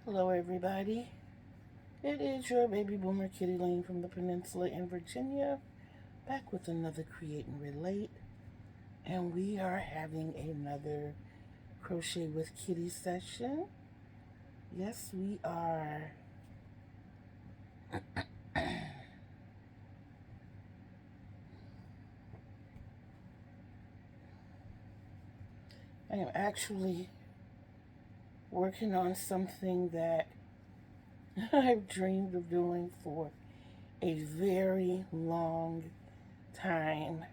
Hello everybody, it is your baby boomer Kittee Lane from the peninsula in Virginia, back with another Create and Relate, and we are having another Crochet with Kitty session. Yes, we are. I am actually working on something that I've dreamed of doing for a very long time.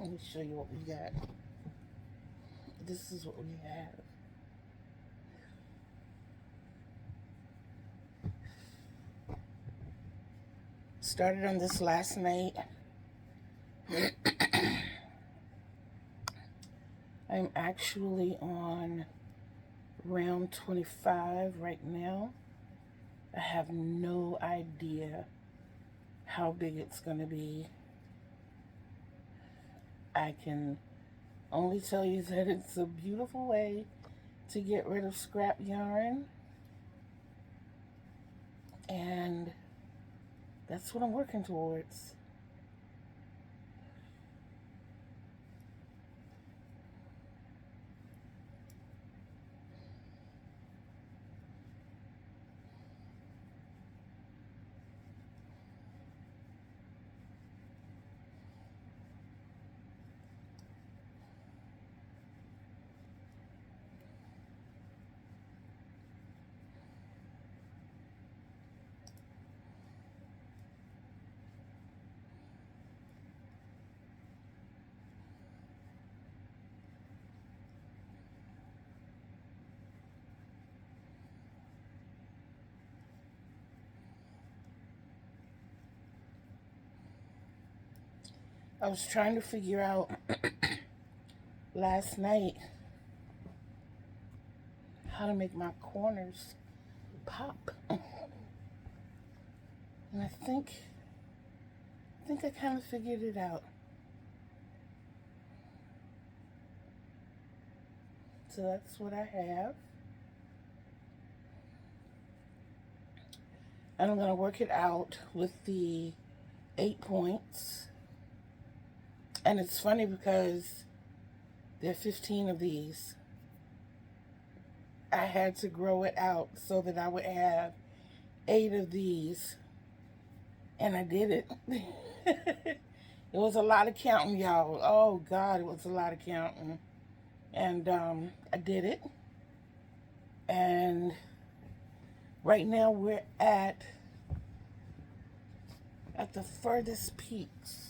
Let me show you what we got. This is what we have. Started on this last night. I'm actually on round 25 right now. I have no idea how big it's going to be. I can only tell you that it's a beautiful way to get rid of scrap yarn, and that's what I'm working towards. I was trying to figure out last night how to make my corners pop. And I think I kind of figured it out. So that's what I have. And I'm going to work it out with the 8 points. And it's funny because there are 15 of these. I had to grow it out so that I would have 8 of these. And I did it. It was a lot of counting, y'all. Oh, God, it was a lot of counting. And I did it. And right now we're at the furthest peaks.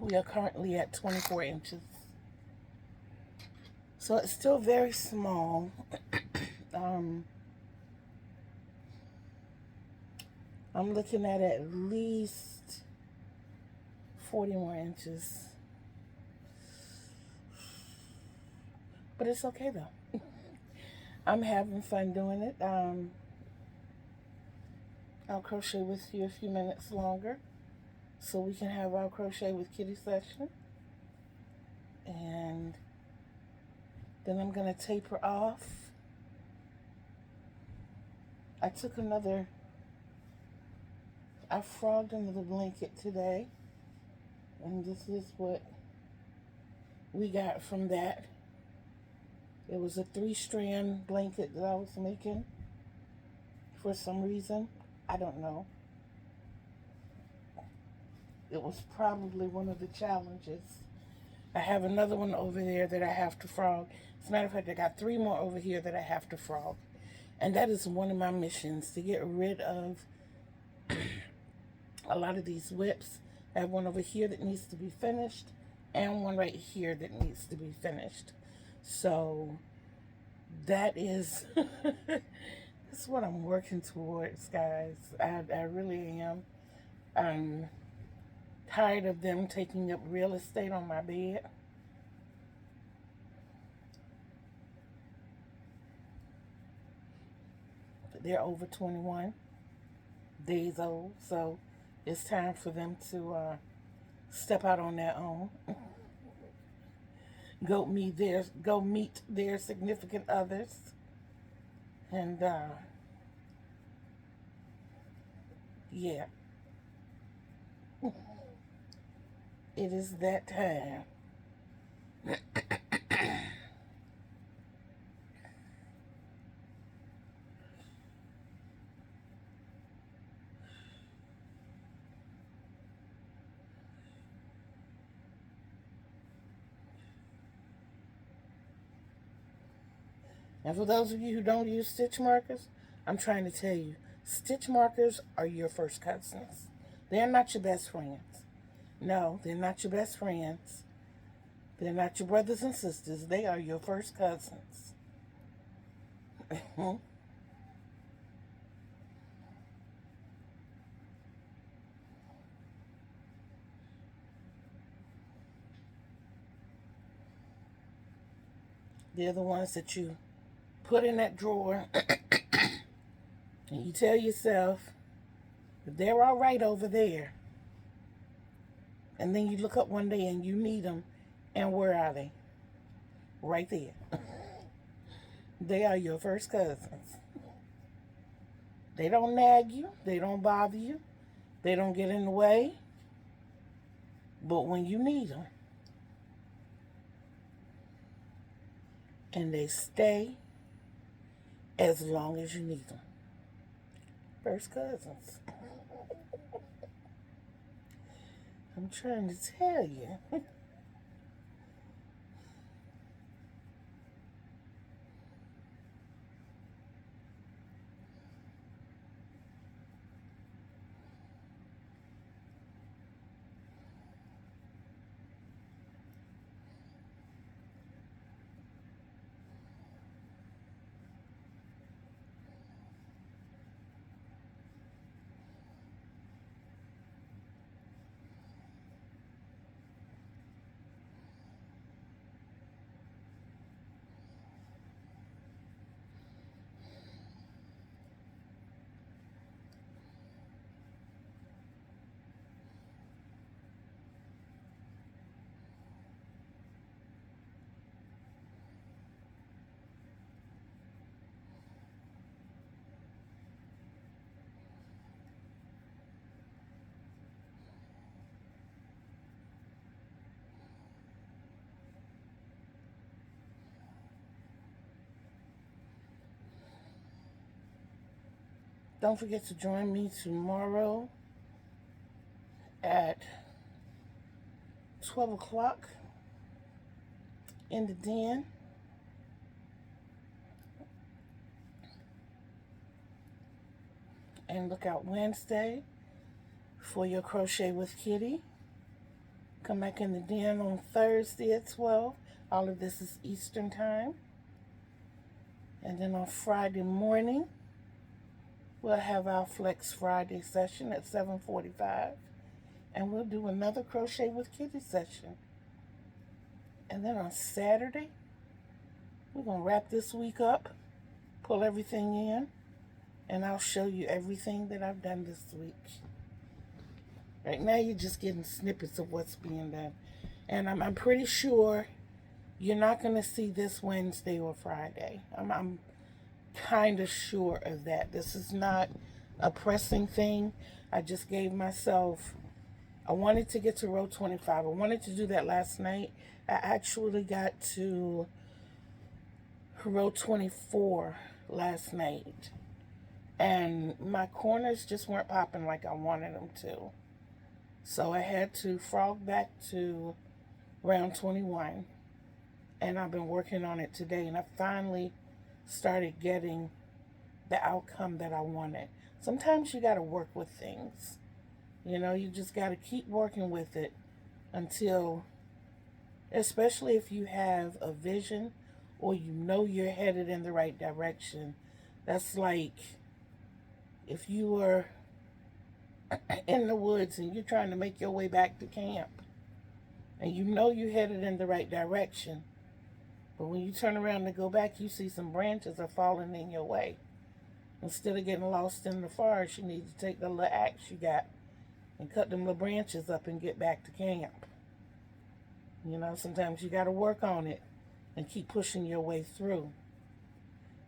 We are currently at 24 inches. So it's still very small. I'm looking at least 40 more inches. But it's okay though. I'm having fun doing it. I'll crochet with you a few minutes longer so we can have our crochet with Kitty session. And then I'm going to taper off. I frogged another blanket today. And this is what we got from that. It was a 3-strand blanket that I was making for some reason. I don't know. It was probably one of the challenges. I have another one over there that I have to frog. As a matter of fact, I got 3 more over here that I have to frog. And that is one of my missions, to get rid of a lot of these whips. I have one over here that needs to be finished and one right here that needs to be finished. So that is that's what I'm working towards, guys. I really am. I'm tired of them taking up real estate on my bed. They're over 21 days old, so it's time for them to step out on their own. Go meet their significant others, and yeah, it is that time. And for those of you who don't use stitch markers, I'm trying to tell you, stitch markers are your first cousins. They're not your best friends. No, they're not your best friends. They're not your brothers and sisters. They are your first cousins. They're the ones that you put in that drawer and you tell yourself that they're all right over there. And then you look up one day and you need them, and where are they? Right there. They are your first cousins. They don't nag you. They don't bother you. They don't get in the way. But when you need them, and they stay as long as you need them. First cousins. I'm trying to tell you. Don't forget to join me tomorrow at 12 o'clock in the den. And look out Wednesday for your Crochet with Kittee. Come back in the den on Thursday at 12. All of this is Eastern time. And then on Friday morning, we'll have our Flex Friday session at 7:45. And we'll do another Crochet with Kittee session. And then on Saturday, we're going to wrap this week up, pull everything in, and I'll show you everything that I've done this week. Right now, you're just getting snippets of what's being done. And I'm pretty sure you're not going to see this Wednesday or Friday. I'm kind of sure of that. This is not a pressing thing. I just gave myself, I wanted to get to row 25. I wanted to do that last night. I actually got to row 24 last night. And my corners just weren't popping like I wanted them to. So I had to frog back to round 21. And I've been working on it today. And I finally started getting the outcome that I wanted. Sometimes you got to work with things. You know, you just got to keep working with it until, especially if you have a vision or you know you're headed in the right direction. That's like if you were in the woods and you're trying to make your way back to camp and you know you're headed in the right direction, but when you turn around to go back, you see some branches are falling in your way. Instead of getting lost in the forest, you need to take the little axe you got and cut them little branches up and get back to camp. You know, sometimes you got to work on it and keep pushing your way through.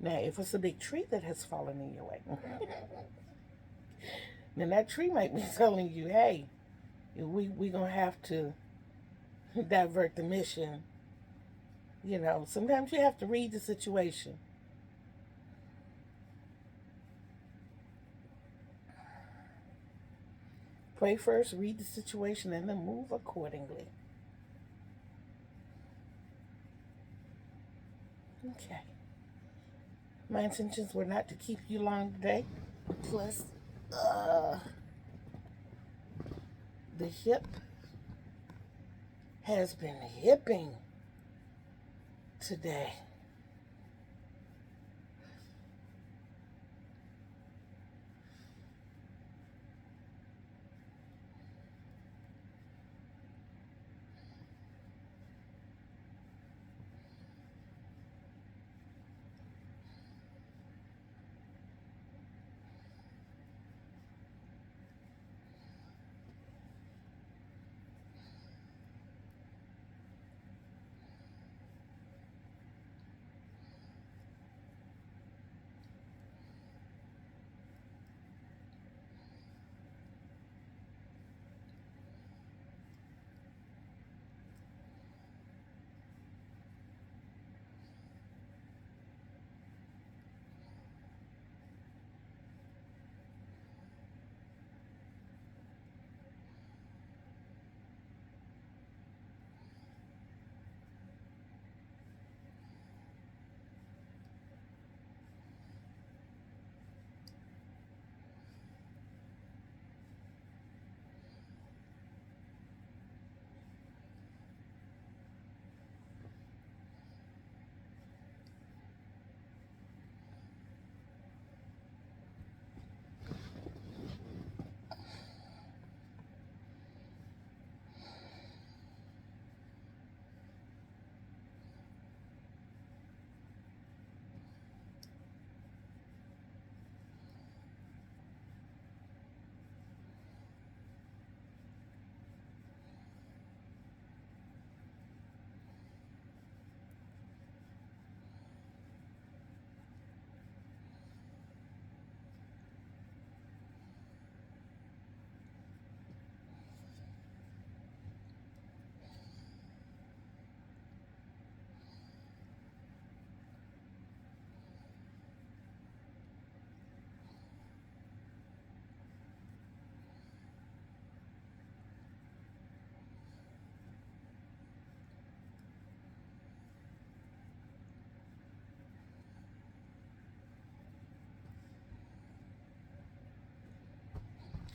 Now, if it's a big tree that has fallen in your way, then that tree might be telling you, hey, we're going to have to divert the mission. You know, sometimes you have to read the situation. Pray first, read the situation, and then move accordingly. Okay. My intentions were not to keep you long today. Plus, the hip has been hipping today.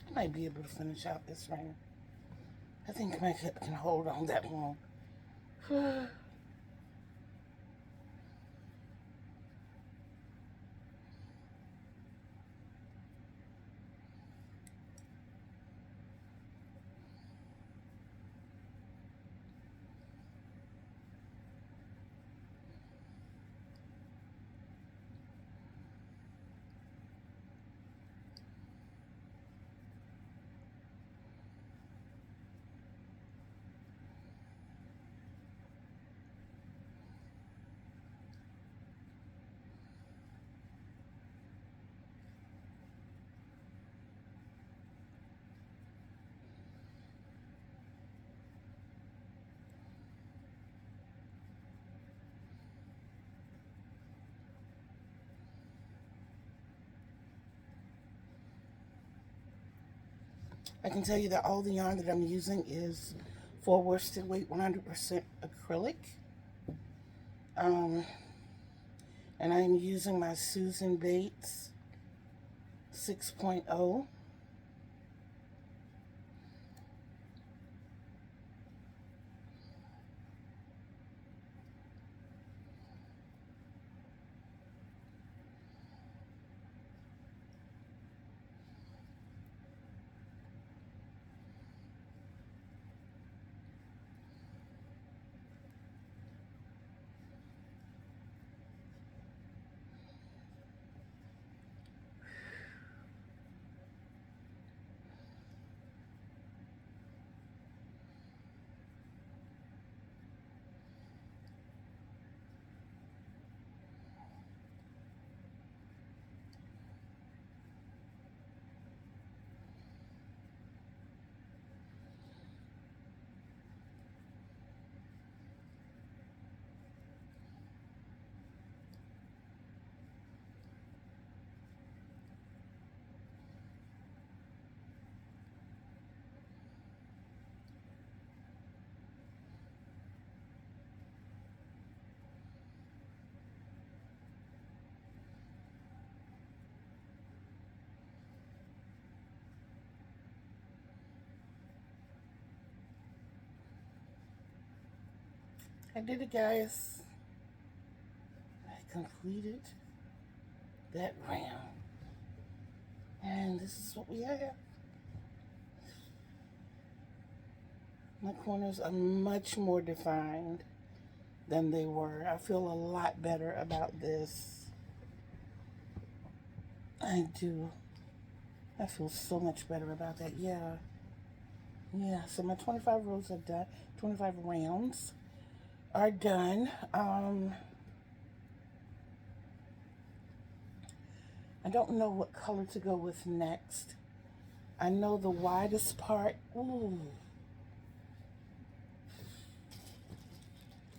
I might be able to finish out this ring. I think my hip can hold on that long. I can tell you that all the yarn that I'm using is for worsted weight 100% acrylic. And I'm using my Susan Bates 6.0. I did it, guys. I completed that round. And this is what we have. My corners are much more defined than they were. I feel a lot better about this. I do. I feel so much better about that. Yeah. Yeah, so my 25 rows are done. 25 rounds are done. I don't know what color to go with next. I know the widest part,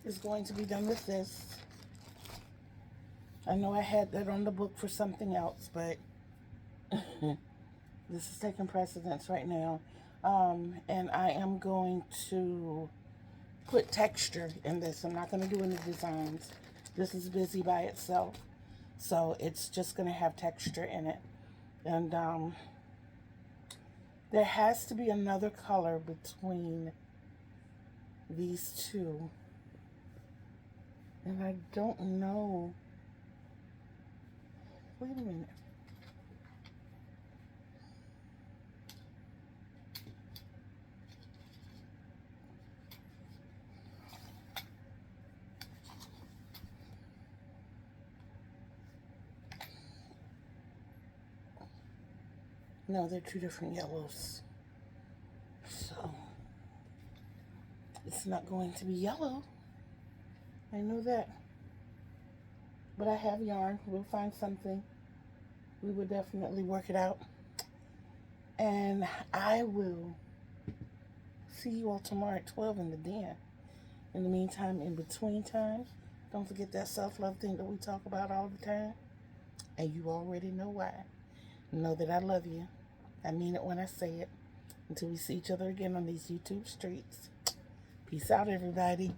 is going to be done with this. I know I had that on the book for something else, but this is taking precedence right now. And I am going to put texture in this. I'm not going to do any designs. This is busy by itself. So it's just going to have texture in it. And there has to be another color between these two. And I don't know. Wait a minute. No, they're two different yellows. So, it's not going to be yellow. I know that. But I have yarn. We'll find something. We will definitely work it out. And I will see you all tomorrow at 12 in the den. In the meantime, in between time, don't forget that self-love thing that we talk about all the time. And you already know why. Know that I love you. I mean it when I say it. Until we see each other again on these YouTube streets. Peace out, everybody.